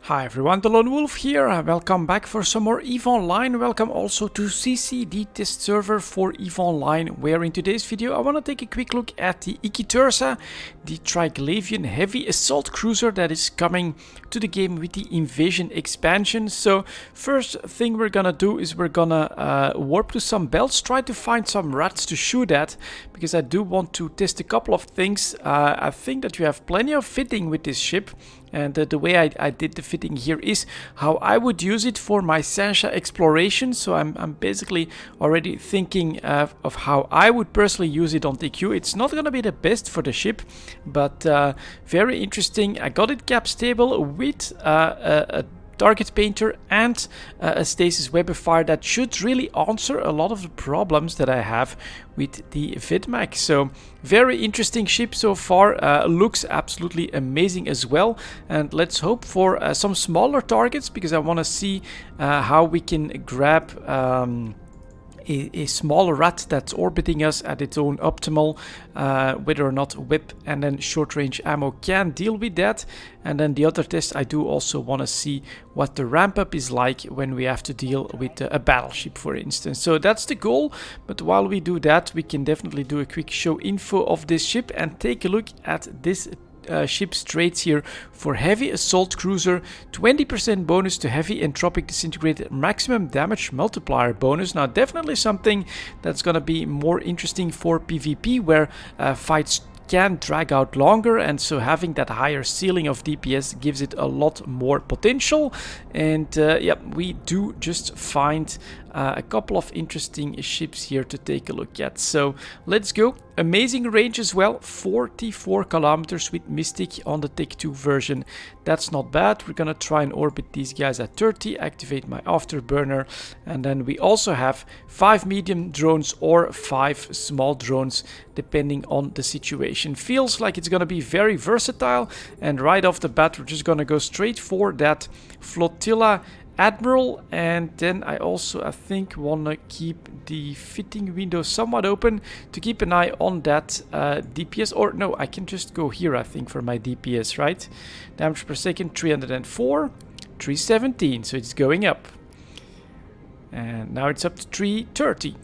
Hi everyone, delonewolf here. Welcome back for some more EVE Online. Welcome also to SiSi, the test server for EVE Online, where in today's video I want to take a quick look at the Ikitursa, the Triglavian heavy assault cruiser that is coming to the game with the Invasion expansion. So first thing we're gonna do is we're gonna warp to some belts, try to find some rats to shoot at, because I do want to test a couple of things. I think that you have plenty of fitting with this ship. And the way I did the fitting here is how I would use it for my SiSi exploration. So I'm basically already thinking of how I would personally use it on TQ. It's not going to be the best for the ship, but very interesting. I got it cap stable with a target painter and a Stasis Webifier that should really answer a lot of the problems that I have with the Vidmac. So very interesting ship so far, looks absolutely amazing as well, and let's hope for some smaller targets, because I want to see how we can grab a smaller rat that's orbiting us at its own optimal, whether or not whip and then short range ammo can deal with that. And then the other test, I do also want to see what the ramp up is like when we have to deal with a battleship, for instance. So that's the goal, but while we do that, we can definitely do a quick show info of this ship and take a look at this ship's traits here. For heavy assault cruiser, 20% bonus to heavy entropic disintegrator maximum damage multiplier bonus. Now definitely something that's gonna be more interesting for PvP, where fights can drag out longer, and so having that higher ceiling of DPS gives it a lot more potential. And yeah, we do just find a couple of interesting ships here to take a look at. So let's go. Amazing range as well, 44 kilometers with Mystic on the T2 version. That's not bad. We're gonna try and orbit these guys at 30, activate my Afterburner, and then we also have 5 medium drones or 5 small drones depending on the situation. Feels like it's gonna be very versatile, and right off the bat we're just gonna go straight for that Flotilla Admiral. And then I also, I think, want to keep the fitting window somewhat open to keep an eye on that DPS. Or no, I can just go here, I think, for my DPS, right? Damage per second, 304, 317, so it's going up. And now it's up to 330.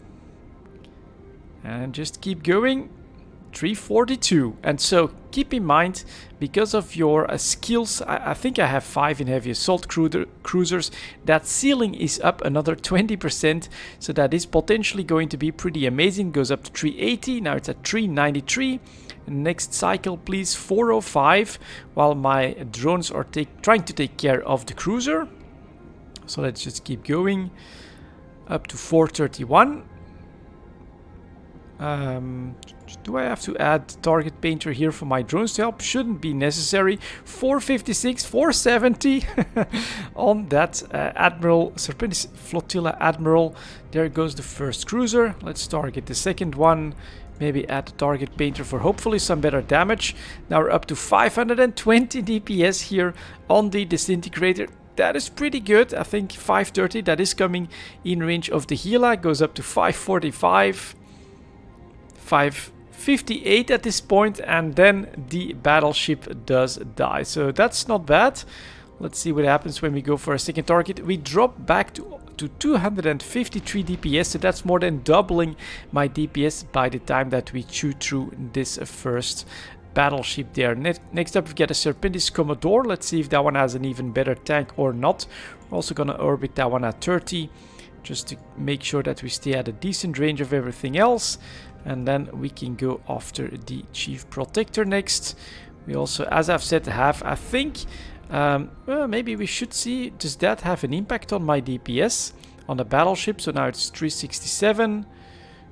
And just keep going. 342. And so keep in mind, because of your skills, I think I have 5 in heavy assault cruisers, that ceiling is up another 20%, so that is potentially going to be pretty amazing. Goes up to 380, now it's at 393. Next cycle please, 405, while my drones are trying to take care of the cruiser. So let's just keep going up to 431. Do I have to add target painter here for my drones to help? Shouldn't be necessary. 456, 470 on that Admiral, Serpentis Flotilla Admiral. There goes the first cruiser. Let's target the second one. Maybe add the target painter for hopefully some better damage. Now we're up to 520 DPS here on the Disintegrator. That is pretty good. I think 530, that is coming in range of the Gila. Goes up to 545. 558 at this point, and then the battleship does die. So that's not bad. Let's see what happens when we go for a second target. We drop back to 253 DPS, so that's more than doubling my DPS by the time that we chew through this first battleship there. Next up we get a Serpentis Commodore. Let's see if that one has an even better tank or not. We're also gonna orbit that one at 30, just to make sure that we stay at a decent range of everything else. And then we can go after the Chief Protector next. We also, as I've said, have, I think, well, maybe we should see, does that have an impact on my DPS on the battleship? So now it's 367,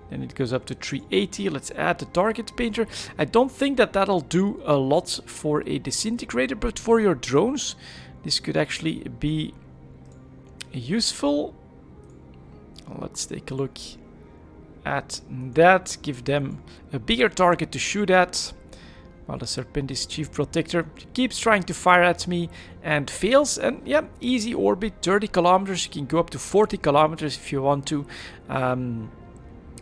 then it goes up to 380. Let's add the target painter. I don't think that that'll do a lot for a disintegrator, but for your drones, this could actually be useful. Let's take a look at that. Give them a bigger target to shoot at, while the Serpentis Chief Protector keeps trying to fire at me and fails. And yeah, easy orbit, 30 kilometers. You can go up to 40 kilometers if you want to.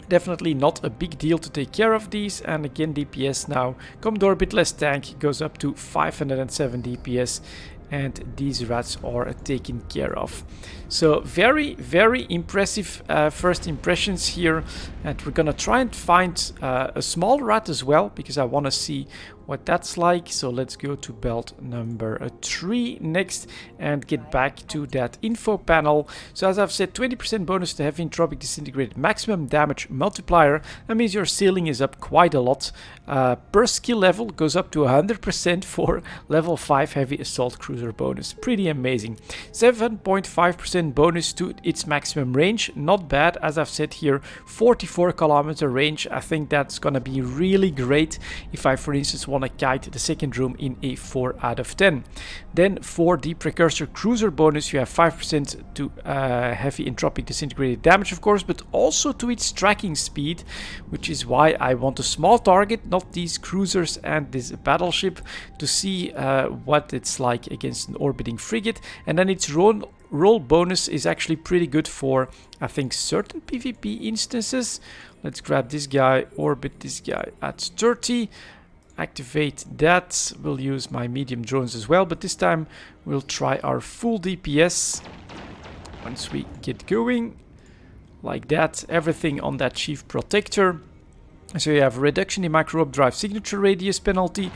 Definitely not a big deal to take care of these. And again, DPS now, Commodore a bit less tank, goes up to 507 DPS. and these rats are taken care of. So very, very impressive first impressions here, and we're gonna try and find a small rat as well, because I want to see what that's like. So let's go to belt number 3 next and get back to that info panel. So as I've said, 20% bonus to heavy entropic disintegrated maximum damage multiplier. That means your ceiling is up quite a lot. Per skill level goes up to 100% for level 5 heavy assault cruiser bonus. Pretty amazing. 7.5% bonus to its maximum range. Not bad. As I've said here, 44 kilometer range. I think that's gonna be really great if I, for instance, want to kite the second room in a 4 out of 10. Then for the precursor cruiser bonus, you have 5% to heavy entropic disintegrated damage, of course, but also to its tracking speed, which is why I want a small target, not these cruisers and this battleship, to see what it's like against an orbiting frigate. And then its roll bonus is actually pretty good for, I think, certain PvP instances. Let's grab this guy, orbit this guy at 30. Activate that. We'll use my medium drones as well, but this time we'll try our full DPS once we get going. Like that. Everything on that chief protector. So you have reduction in micro drive signature radius penalty,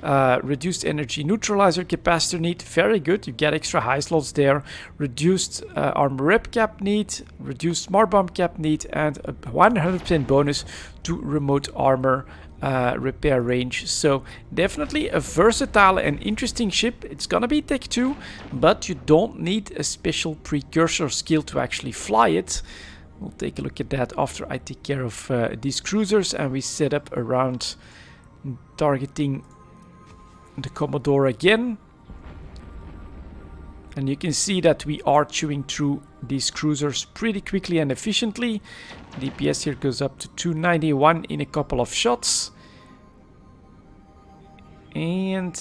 reduced energy neutralizer capacitor need, very good, you get extra high slots there, reduced armor rep cap need, reduced smart bomb cap need, and a 100% bonus to remote armor repair range. So definitely a versatile and interesting ship. It's gonna be Tech 2, but you don't need a special precursor skill to actually fly it. We'll take a look at that after I take care of these cruisers and we set up around targeting the Commodore again. And you can see that we are chewing through these cruisers pretty quickly and efficiently. DPS here goes up to 291 in a couple of shots. And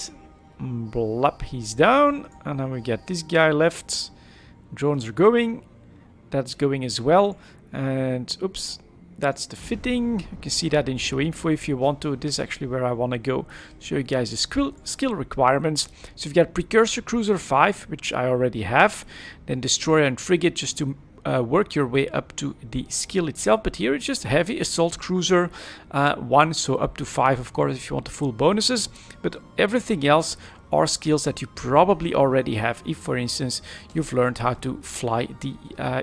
blap, he's down. And then we get this guy left. Drones are going. That's going as well. And oops, that's the fitting. You can see that in show info if you want to. This is actually where I want to go. Show you guys the skill requirements. So you've got Precursor Cruiser 5, which I already have. Then Destroyer and Frigate just to work your way up to the skill itself. But here it's just Heavy Assault Cruiser 1, so up to 5 of course if you want the full bonuses. But everything else are skills that you probably already have if, for instance, you've learned how to fly the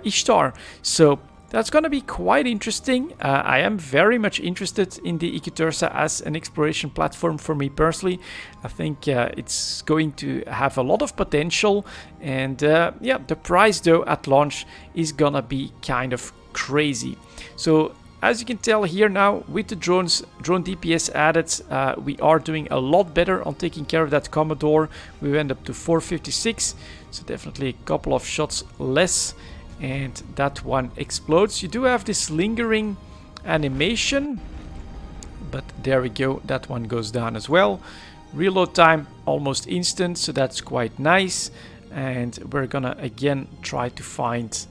Ishtar. So that's going to be quite interesting. I am very much interested in the Ikitursa as an exploration platform for me personally. I think it's going to have a lot of potential. And yeah, the price though at launch is going to be kind of crazy. So as you can tell here now, with the drone DPS added, we are doing a lot better on taking care of that Commodore. We went up to 456, so definitely a couple of shots less. And that one explodes. You do have this lingering animation, but there we go, that one goes down as well. Reload time almost instant, so that's quite nice. And we're gonna again try to find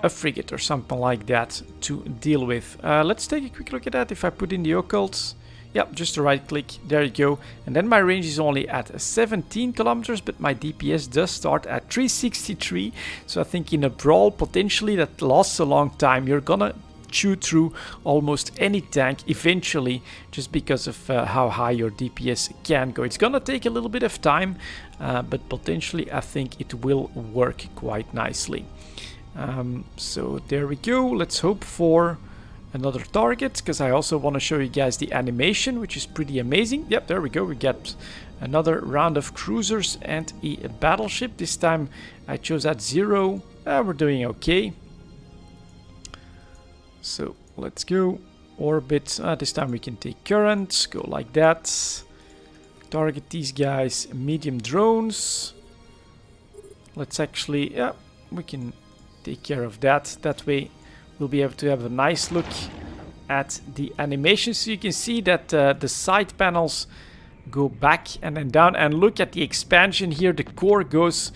a frigate or something like that to deal with. Let's take a quick look at that. If I put in the occult, yep, just a right click, there you go. And then my range is only at 17 kilometers, but my DPS does start at 363. So I think in a brawl potentially that lasts a long time, you're gonna chew through almost any tank eventually, just because of how high your DPS can go. It's gonna take a little bit of time, but potentially I think it will work quite nicely. So there we go. Let's hope for another target, because I also want to show you guys the animation, which is pretty amazing. Yep, there we go. We get another round of cruisers and a battleship. This time I chose at 0. We're doing okay. So let's go. Orbit. This time we can take current. Go like that. Target these guys. Medium drones. Let's actually, yeah, we can take care of that. That way we'll be able to have a nice look at the animation. So you can see that the side panels go back and then down. And look at the expansion here. The core goes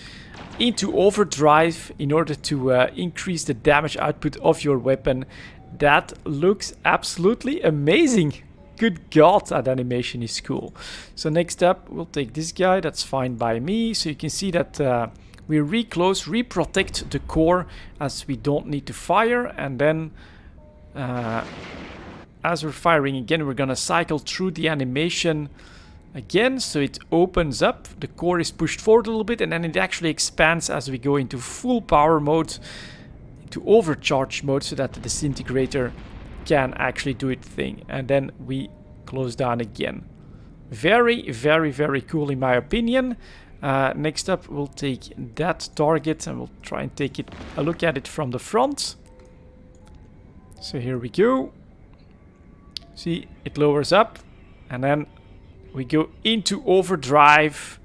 into overdrive in order to increase the damage output of your weapon. That looks absolutely amazing. Good God, that animation is cool. So next up, we'll take this guy. That's fine by me. So you can see that we reclose, reprotect the core as we don't need to fire. And then as we're firing again, we're gonna cycle through the animation again. So it opens up, the core is pushed forward a little bit, and then it actually expands as we go into full power mode, to overcharge mode, so that the disintegrator can actually do its thing. And then we close down again. Very, very, very cool in my opinion. Next up, we'll take that target and we'll try and take a look at it from the front. So here we go. See, it lowers up, and then we go into overdrive,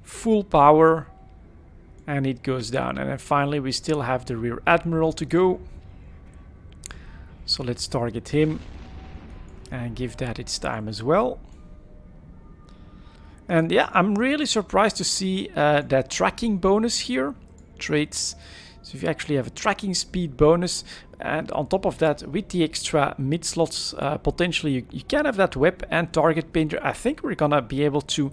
full power, and it goes down. And then finally we still have the rear admiral to go. So let's target him and give that its time as well. And yeah, I'm really surprised to see that tracking bonus here. Traits. So if you actually have a tracking speed bonus, and on top of that, with the extra mid slots, potentially you can have that web and target painter. I think we're gonna be able to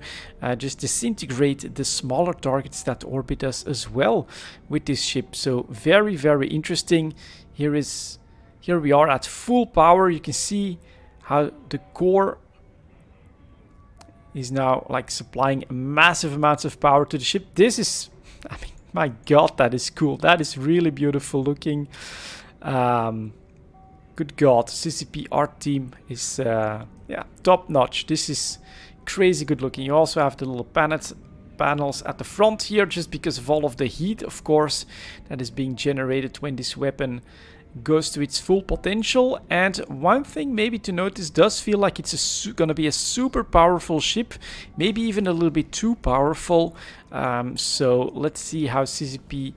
just disintegrate the smaller targets that orbit us as well with this ship. So very, very interesting. Here we are at full power. You can see how the core is now like supplying massive amounts of power to the ship. This is, I mean, my God, that is cool. That is really beautiful looking. Good God, CCP art team is yeah, top notch. This is crazy good looking. You also have the little panels at the front here, just because of all of the heat, of course, that is being generated when this weapon goes to its full potential. And one thing maybe to notice, does feel like it's gonna be a super powerful ship, maybe even a little bit too powerful. So let's see how CCP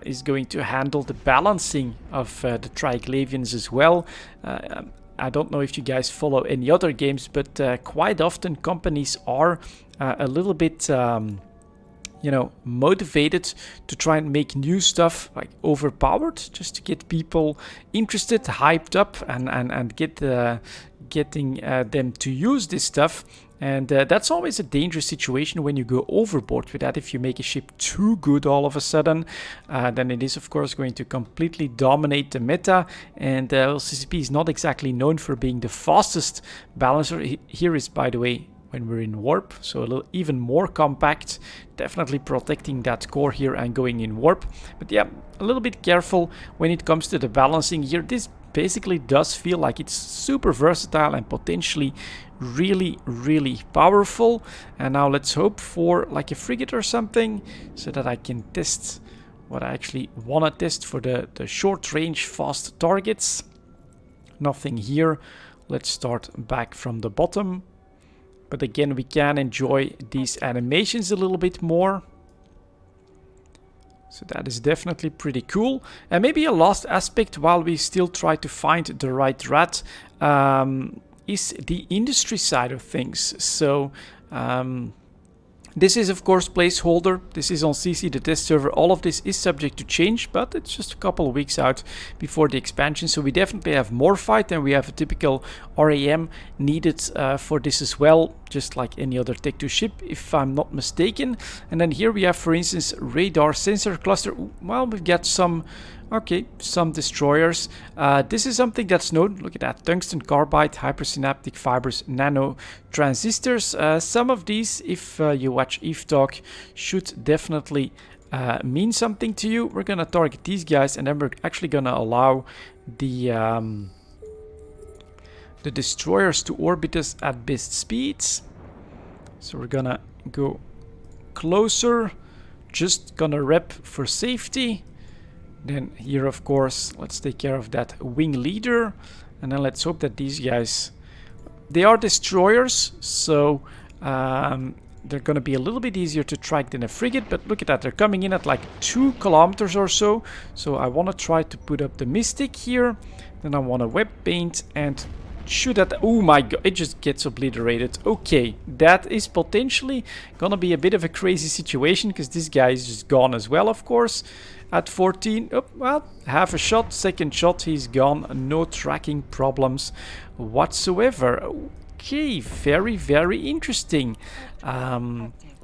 is going to handle the balancing of the Triglavians as well. I don't know if you guys follow any other games, but quite often companies are a little bit you know, motivated to try and make new stuff like overpowered, just to get people interested, hyped up, and getting them to use this stuff. And that's always a dangerous situation when you go overboard with that. If you make a ship too good all of a sudden, then it is of course going to completely dominate the meta. And CCP is not exactly known for being the fastest balancer. Here is, by the way, when we're in warp, so a little even more compact, definitely protecting that core here and going in warp. But yeah, a little bit careful when it comes to the balancing here. This basically does feel like it's super versatile and potentially really, really powerful. And now let's hope for like a frigate or something, so that I can test what I actually want to test for the short range fast targets. Nothing here. Let's start back from the bottom. But again, we can enjoy these animations a little bit more. So that is definitely pretty cool. And maybe a last aspect while we still try to find the right rat is the industry side of things. So this is of course placeholder. This is on SiSi, the test server. All of this is subject to change, but it's just a couple of weeks out before the expansion. So we definitely have more fight, and we have a typical RAM needed for this as well, just like any other T2 ship, if I'm not mistaken. And then here we have, for instance, radar sensor cluster. Well, we've got some, okay, some destroyers. This is something that's known. Look at that, tungsten carbide, hypersynaptic fibers, nano transistors. Some of these, if you watch Eve talk, should definitely mean something to you. We're gonna target these guys, and then we're actually gonna allow the destroyers to orbit us at best speeds. So we're gonna go closer, just gonna rep for safety. Then here, of course, let's take care of that wing leader, and then let's hope that these guys, they are destroyers, so they're going to be a little bit easier to track than a frigate. But look at that, they're coming in at like 2 kilometers or so. So I want to try to put up the Mystic here, then I want to web paint and shoot at, oh my God, it just gets obliterated. Okay, that is potentially gonna be a bit of a crazy situation, because this guy is just gone as well, of course. at 14. Oh, well, half a shot, second shot, he's gone. No tracking problems whatsoever. Okay, very, very interesting.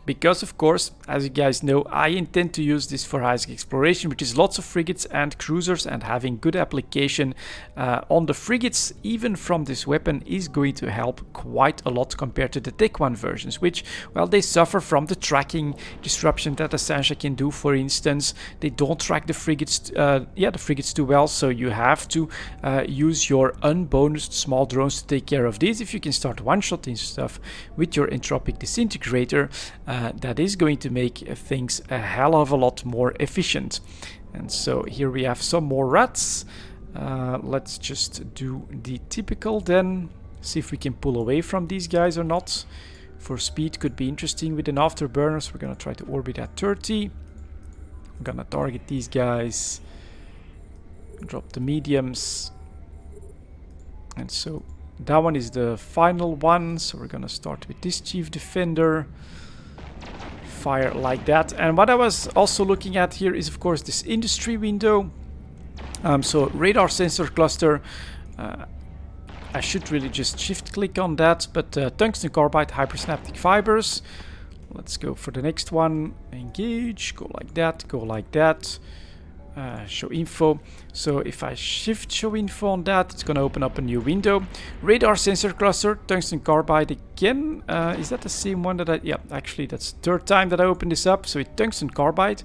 Because, of course, as you guys know, I intend to use this for high-risk exploration, which is lots of frigates and cruisers, and having good application on the frigates, even from this weapon, is going to help quite a lot compared to the Tech 1 versions, which, well, they suffer from the tracking disruption that the SiSi can do, for instance. They don't track the frigates, the frigates too well, so you have to use your unbonused small drones to take care of these. If you can start one-shotting stuff with your Entropic Disintegrator, that is going to make things a hell of a lot more efficient. And so here we have some more rats. Let's just do the typical then. See if we can pull away from these guys or not. For speed could be interesting with an afterburner, so we're gonna try to orbit at 30. I'm gonna target these guys. Drop the mediums. And so that one is the final one, so we're gonna start with this chief defender. Fire like that. And what I was also looking at here is, of course, this industry window. So radar sensor cluster, I should really just shift click on that, but tungsten carbide hypersynaptic fibers. Let's go for the next one. Engage, go like that, go like that. Show info. So if I shift show info on that, it's going to open up a new window. Radar sensor cluster, tungsten carbide again. Is that the same one that yeah, actually that's the third time that I open this up. So it's tungsten carbide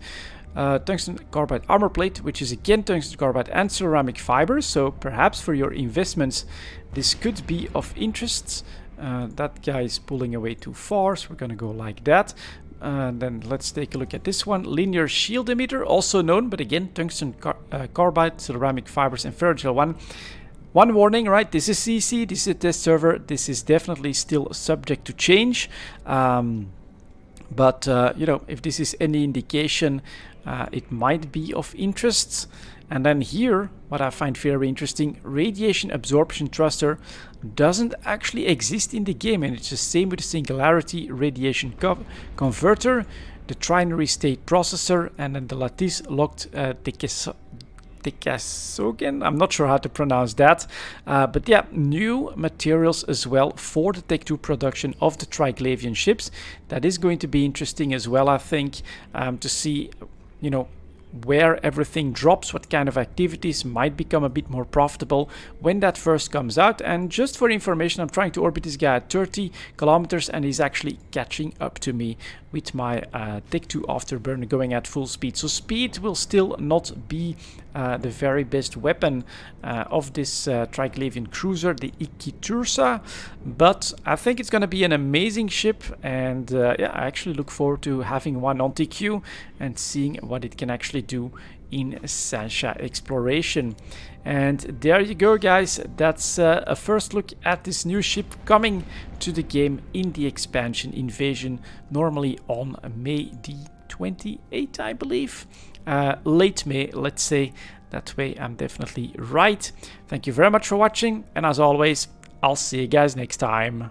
armor plate, which is again tungsten carbide and ceramic fibers. So perhaps for your investments, this could be of interest. That guy is pulling away too far, so we're going to go like that. Then let's take a look at this one. Linear shield emitter, also known, but again, tungsten carbide, ceramic fibers, and ferrogel one. One warning, right? This is SiSi, this is a test server. This is definitely still subject to change. But you know, if this is any indication, it might be of interest. And then here, what I find very interesting, radiation absorption thruster doesn't actually exist in the game, and it's the same with the singularity radiation converter, the trinary state processor, and then the lattice locked Decasogen. I'm not sure how to pronounce that, but yeah, new materials as well for the Tech 2 production of the Triglavian ships. That is going to be interesting as well, I think, to see, you know, where everything drops, what kind of activities might become a bit more profitable when that first comes out. And just for information, I'm trying to orbit this guy at 30 kilometers, and he's actually catching up to me with my Tech 2 Afterburner going at full speed. So speed will still not be the very best weapon of this Triglavian cruiser, the Ikitursa, but I think it's going to be an amazing ship, and yeah, I actually look forward to having one on TQ and seeing what it can actually do in SiSi exploration. And there you go, guys. That's a first look at this new ship coming to the game in the expansion Invasion, normally on May the 28th, I believe. Late May, let's say. That way I'm definitely right. Thank you very much for watching, and as always, I'll see you guys next time.